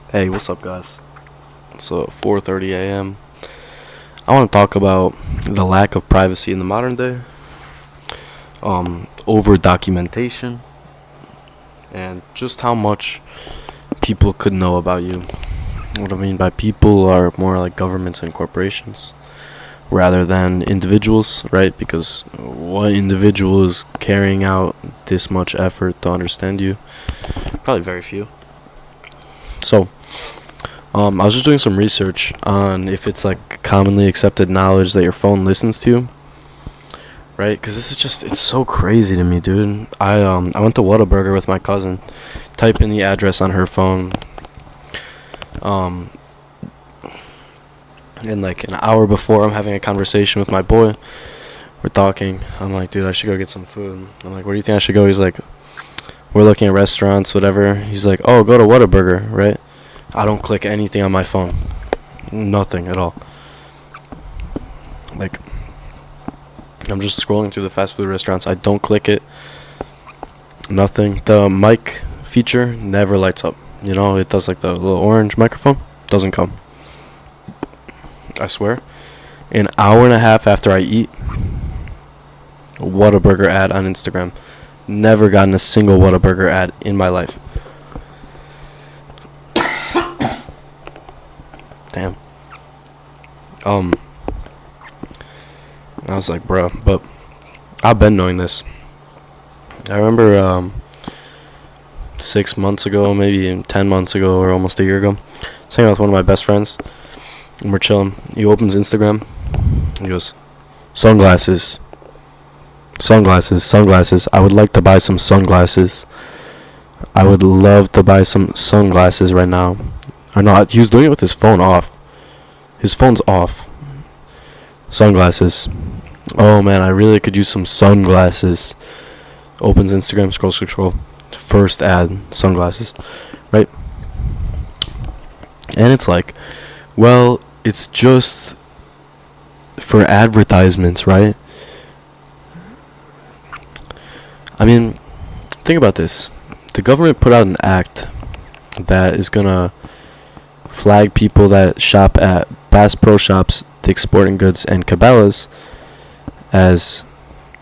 Hey, what's up, guys? It's 4:30 a.m. I want to talk about the lack of privacy in the modern day, over documentation, and just how much people could know about you. What I mean by people are more like governments and corporations rather than individuals, right? Because what individual is carrying out this much effort to understand you? Probably very few. So, I was just doing some research on if it's like commonly accepted knowledge that your phone listens to you, right? Because this is it's so crazy to me, dude. I went to Whataburger with my cousin, type in the address on her phone, um, and like an hour before I'm having a conversation with my boy, we're talking. I'm like, dude, I should go get some food. I'm like, where do you think I should go? He's like, we're looking at restaurants, whatever. He's like, oh, go to Whataburger, right? I don't click anything on my phone. Nothing at all. Like, I'm just scrolling through the fast food restaurants. I don't click it. Nothing. The mic feature never lights up. You know, it does like the little orange microphone. Doesn't come. I swear. An hour and a half after I eat, Whataburger ad on Instagram. Never gotten a single Whataburger ad in my life. Damn. I was like, bro, but I've been knowing this. I remember 6 months ago, maybe 10 months ago, or almost a year ago, I was hanging out with one of my best friends, and we're chilling. He opens Instagram. He goes, sunglasses. Sunglasses, sunglasses. I would like to buy some sunglasses. I would love to buy some sunglasses right now. Or no, he was doing it with his phone off. His phone's off. Sunglasses. Oh man, I really could use some sunglasses. Opens Instagram, scroll, scroll, scroll. First ad, sunglasses. Right? And it's like, well, it's just for advertisements, right? I mean, think about this. The government put out an act that is gonna flag people that shop at Bass Pro Shops, Dick's Sporting Goods, and Cabela's as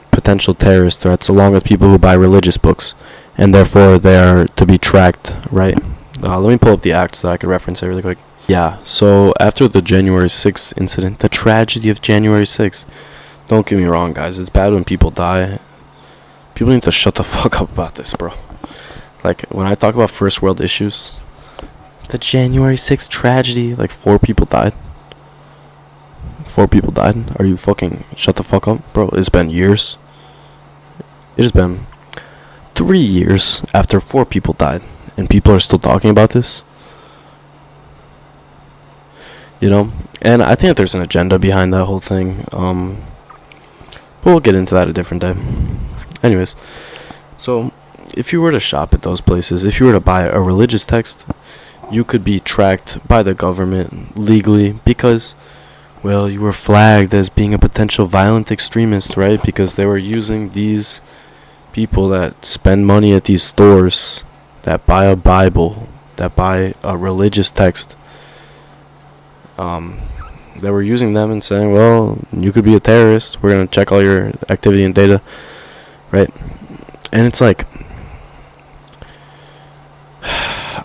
potential terrorist threats, along with people who buy religious books, and therefore they are to be tracked, right? Let me pull up the act so that I can reference it really quick. Yeah, so after the January 6th incident, the tragedy of January 6th, don't get me wrong, guys, it's bad when people die. People need to shut the fuck up about this, bro. Like, when I talk about first world issues, the January 6th tragedy, like 4 people died. 4 people died? Are you fucking shut the fuck up? Bro, it's been years. It has been 3 years after 4 people died, and people are still talking about this. You know? And I think that there's an agenda behind that whole thing. But we'll get into that a different day. Anyways, so if you were to shop at those places, if you were to buy a religious text, you could be tracked by the government legally because, well, you were flagged as being a potential violent extremist, right? Because they were using these people that spend money at these stores, that buy a Bible, that buy a religious text. They were using them and saying, well, you could be a terrorist. We're going to check all your activity and data, right? And it's like,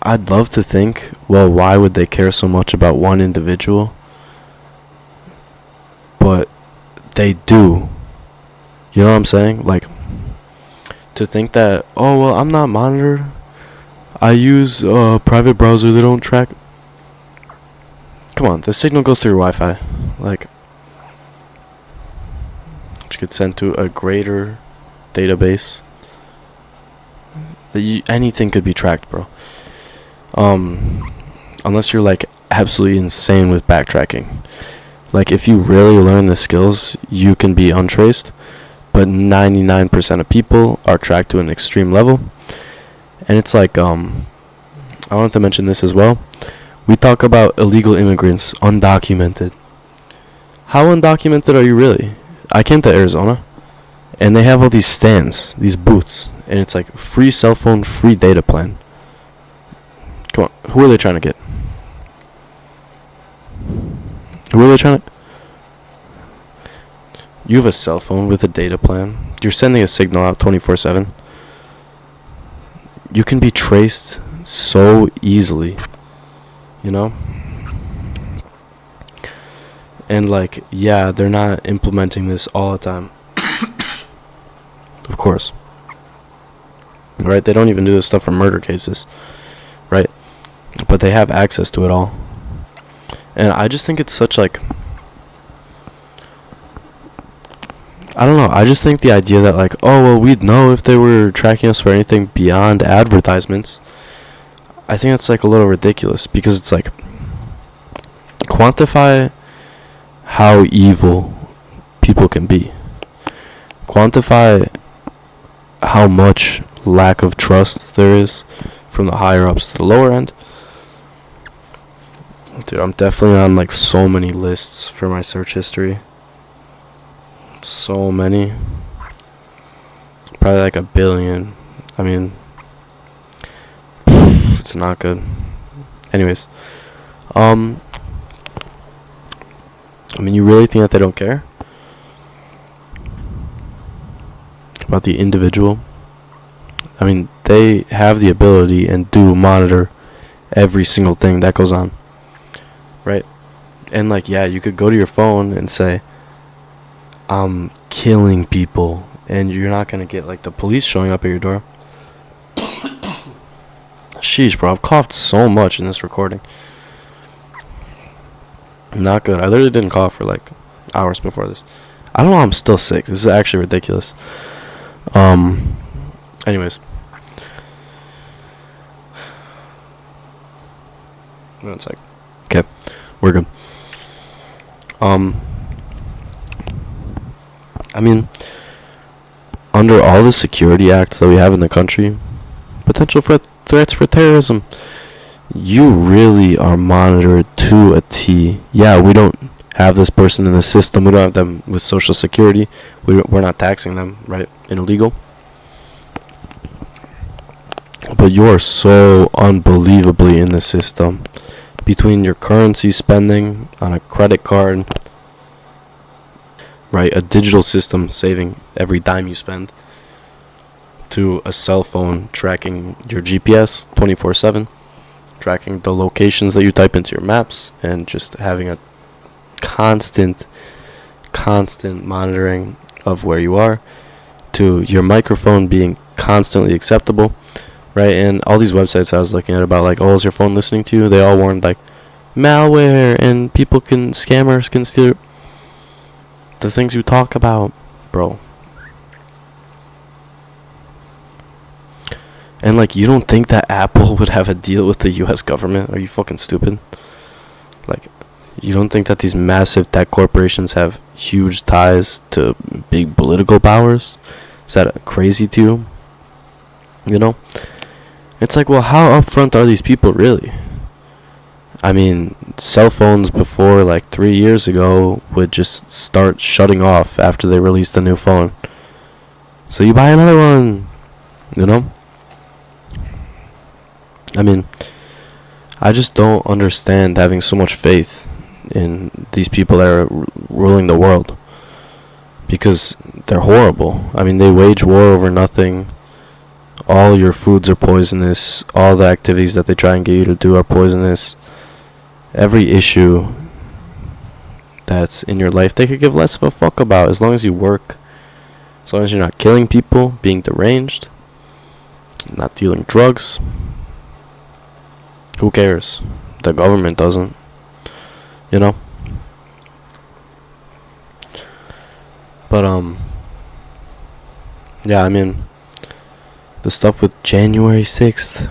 I'd love to think, well, why would they care so much about one individual? But they do. You know what I'm saying? Like, to think that, oh, well, I'm not monitored. I use a private browser, they don't track. Come on, the signal goes through your Wi-Fi. Like, which gets sent to a greater database. Anything could be tracked, bro. Unless you're like absolutely insane with backtracking. Like, if you really learn the skills, you can be untraced. But 99% of people are tracked to an extreme level. And it's like, I wanted to mention this as well. We talk about illegal immigrants, undocumented. How undocumented are you really? I came to Arizona, and they have all these stands, these booths, and it's like free cell phone, free data plan. Come on, who are they trying to get? Who are they trying to? You have a cell phone with a data plan. You're sending a signal out 24/7. You can be traced so easily, you know? And like, yeah, they're not implementing this all the time. Of course. Right? They don't even do this stuff for murder cases. Right? But they have access to it all. And I just think it's such like, I don't know. I just think the idea that like, oh well, we'd know if they were tracking us for anything beyond advertisements. I think that's like a little ridiculous, because it's like, quantify how evil people can be. Quantify how much lack of trust there is from the higher ups to the lower end. Dude, I'm definitely on like so many lists for my search history. So many. Probably like a billion. I mean, it's not good. Anyways, I mean, you really think that they don't care about the individual? I mean, they have the ability and do monitor every single thing that goes on, right? And like, yeah, you could go to your phone and say, I'm killing people, and you're not gonna get like the police showing up at your door. Sheesh, bro, I've coughed so much in this recording. Not good. I literally didn't cough for like hours before this. I don't know, I'm still sick. This is actually ridiculous. Anyways. One sec. Okay, we're good. I mean, under all the security acts that we have in the country, potential threats for terrorism, you really are monitored to a T. Yeah, we don't have this person in the system. We don't have them with Social Security. We're not taxing them, right? Illegal. But you are so unbelievably in the system. Between your currency spending on a credit card, right, a digital system saving every dime you spend, to a cell phone tracking your GPS 24/7, tracking the locations that you type into your maps, and just having a constant monitoring of where you are, to your microphone being constantly acceptable, right? And all these websites I was looking at about like, oh, is your phone listening to you? They all warned like malware and scammers can steal the things you talk about, bro. And like, you don't think that Apple would have a deal with the US government? Are you fucking stupid? Like, you don't think that these massive tech corporations have huge ties to big political powers? Is that crazy to you? You know? It's like, well, how upfront are these people really? I mean, cell phones before like 3 years ago would just start shutting off after they released a new phone. So you buy another one, you know? I mean, I just don't understand having so much faith in these people that are ruling the world, because they're horrible. I mean, they wage war over nothing. All your foods are poisonous. All the activities that they try and get you to do are poisonous. Every issue that's in your life, they could give less of a fuck about, as long as you work, as long as you're not killing people, being deranged, not dealing drugs. Who cares? The government doesn't. You know? But, yeah, I mean, the stuff with January 6th.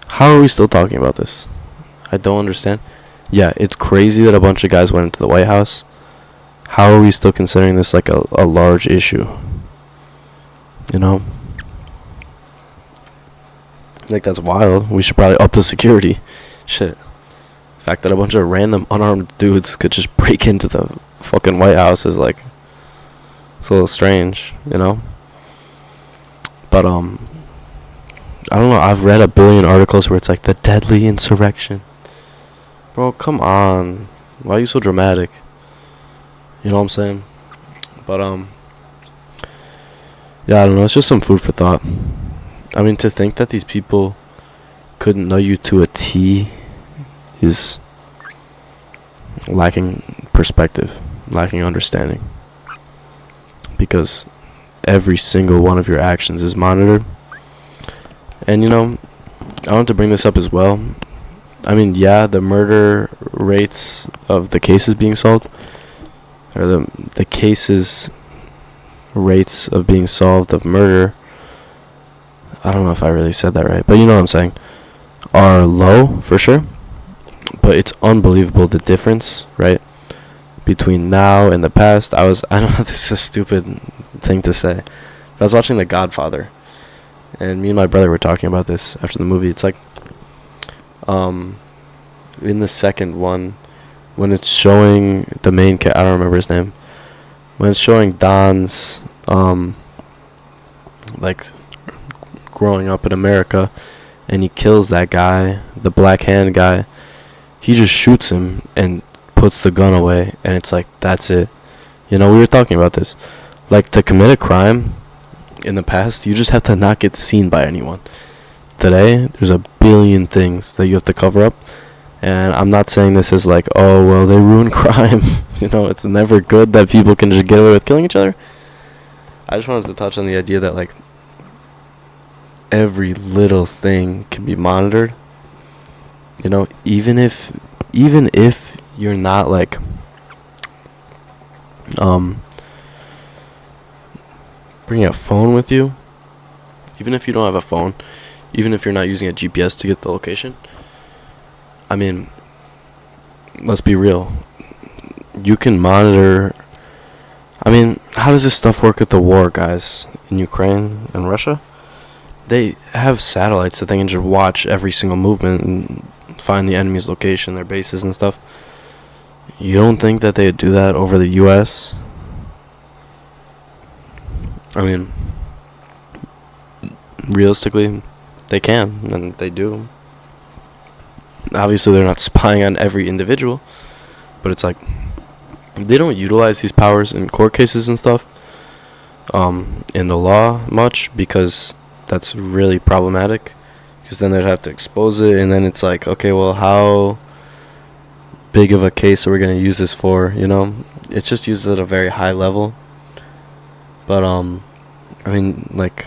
How are we still talking about this? I don't understand. Yeah, it's crazy that a bunch of guys went into the White House. How are we still considering this like a large issue? You know? Like, that's wild. We should probably up the security. Shit. The fact that a bunch of random unarmed dudes could just break into the fucking White House is like, it's a little strange, you know? But, I don't know. I've read a billion articles where it's like the deadly insurrection. Bro, come on. Why are you so dramatic? You know what I'm saying? But yeah, I don't know. It's just some food for thought. I mean, to think that these people couldn't know you to a T is lacking perspective, lacking understanding. Because every single one of your actions is monitored. And I want to bring this up as well. I mean, yeah, the murder rates of the cases being solved, or the cases rates of being solved of murder, I don't know if I really said that right, but you know what I'm saying, are low for sure. But it's unbelievable the difference, right, between now and the past. I know this is a stupid thing to say, but I was watching The Godfather, and me and my brother were talking about this after the movie. It's like, in the second one, when it's showing the main I don't remember his name, when it's showing Don's like growing up in America, and he kills that guy, the Black Hand guy, he just shoots him and puts the gun away, and it's like, that's it. We were talking about this. Like, to commit a crime in the past, you just have to not get seen by anyone. Today, there's a billion things that you have to cover up. And I'm not saying this is like, oh, well, they ruin crime. It's never good that people can just get away with killing each other. I just wanted to touch on the idea that, like, every little thing can be monitored. Even if you're not, like, bringing a phone with you, even if you don't have a phone, even if you're not using a GPS to get the location, I mean, let's be real. You can monitor. I mean, how does this stuff work with the war, guys, in Ukraine and Russia? They have satellites that they can just watch every single movement and find the enemy's location, their bases and stuff. You don't think that they'd do that over the U.S.? I mean, realistically, they can, and they do. Obviously, they're not spying on every individual, but it's like, they don't utilize these powers in court cases and stuff, in the law much, because that's really problematic, because then they'd have to expose it, and then it's like, okay, well, how big of a case are we going to use this for? It's just used at a very high level. But I mean, like,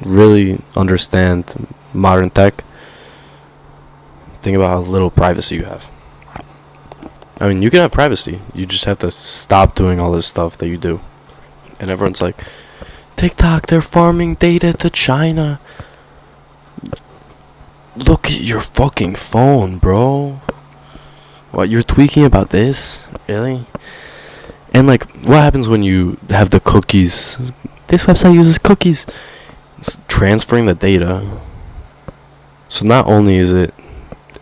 really understand modern tech. Think about how little privacy you have. I mean, you can have privacy. You just have to stop doing all this stuff that you do. And everyone's like, TikTok, they're farming data to China. Look at your fucking phone, bro. What, you're tweaking about this? Really? And, like, what happens when you have the cookies? This website uses cookies. It's transferring the data. So not only is it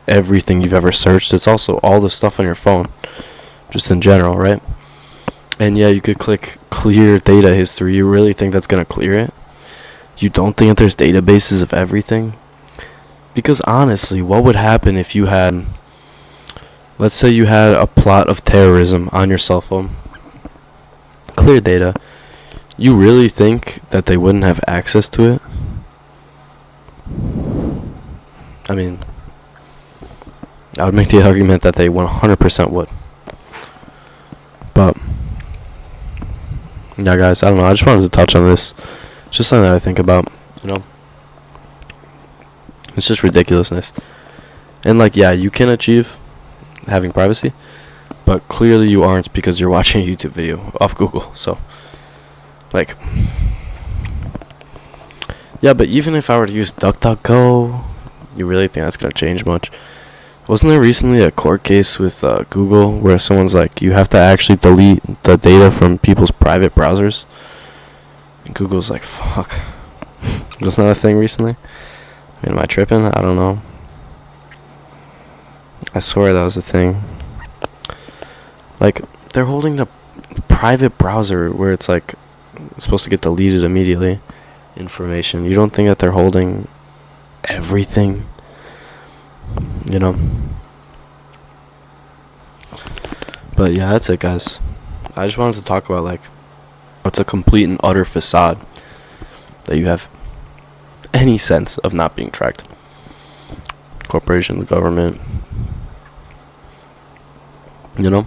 everything you've ever searched, it's also all the stuff on your phone, just in general, right? And yeah, you could click clear data history. You really think that's gonna clear it? You don't think that there's databases of everything? Because honestly, what would happen if you had, let's say you had a plot of terrorism on your cell phone, clear data, you really think that they wouldn't have access to it? I mean, I would make the argument that they 100% would. But yeah, guys, I don't know. I just wanted to touch on this. It's just something that I think about. It's just ridiculousness. And, like, yeah, you can achieve having privacy, but clearly you aren't, because you're watching a YouTube video off Google. So, like, yeah, but even if I were to use DuckDuckGo, you really think that's gonna change much? Wasn't there recently a court case with Google where someone's like, you have to actually delete the data from people's private browsers? And Google's like, fuck. That's not a thing recently? I mean, am I tripping? I don't know. I swear that was a thing. Like, they're holding the private browser where it's like, it's supposed to get deleted immediately, information. You don't think that they're holding everything? But yeah, that's it, guys. I just wanted to talk about like what's a complete and utter facade that you have any sense of not being tracked. Corporation, the government, you know.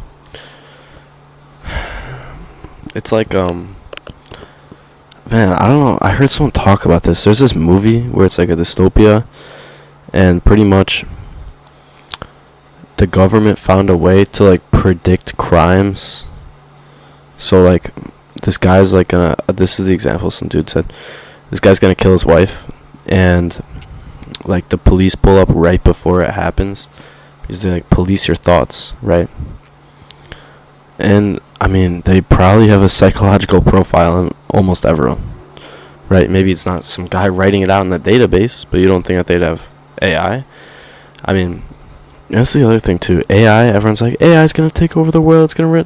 It's like man, I don't know. I heard someone talk about this. There's this movie where it's like a dystopia, and pretty much the government found a way to like predict crimes. So like this guy's like gonna this is the example some dude said. This guy's gonna kill his wife, and like the police pull up right before it happens because they like police your thoughts, right? And I mean, they probably have a psychological profile on almost everyone, right? Maybe it's not some guy writing it out in the database, but you don't think that they'd have AI. I mean, that's the other thing too. AI, everyone's like, AI is gonna take over the world. It's gonna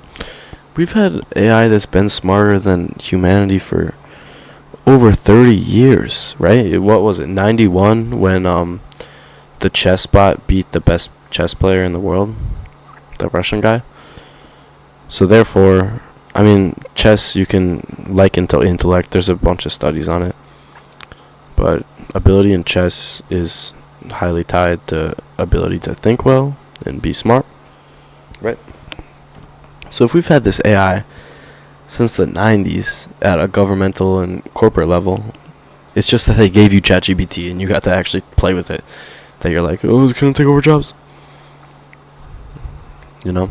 We've had AI that's been smarter than humanity for over 30 years, right? What was it, 91 when the chess bot beat the best chess player in the world, the Russian guy? So therefore, I mean, chess you can liken to intellect. There's a bunch of studies on it. But ability in chess is highly tied to ability to think well and be smart, right? So if we've had this AI since the 90s at a governmental and corporate level, it's just that they gave you ChatGPT and you got to actually play with it. That you're like, oh, it's going to take over jobs. You know?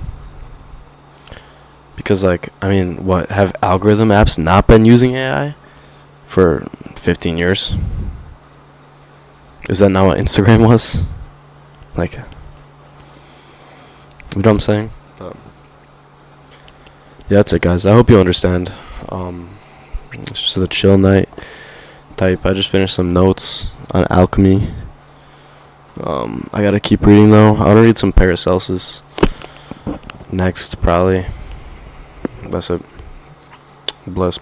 Because, like, I mean, what, have algorithm apps not been using AI for 15 years? Is that not what Instagram was? Like, you know what I'm saying? Yeah, that's it, guys. I hope you understand. It's just a chill night type. I just finished some notes on alchemy. I gotta keep reading, though. I wanna read some Paracelsus next, probably. That's it. Bless.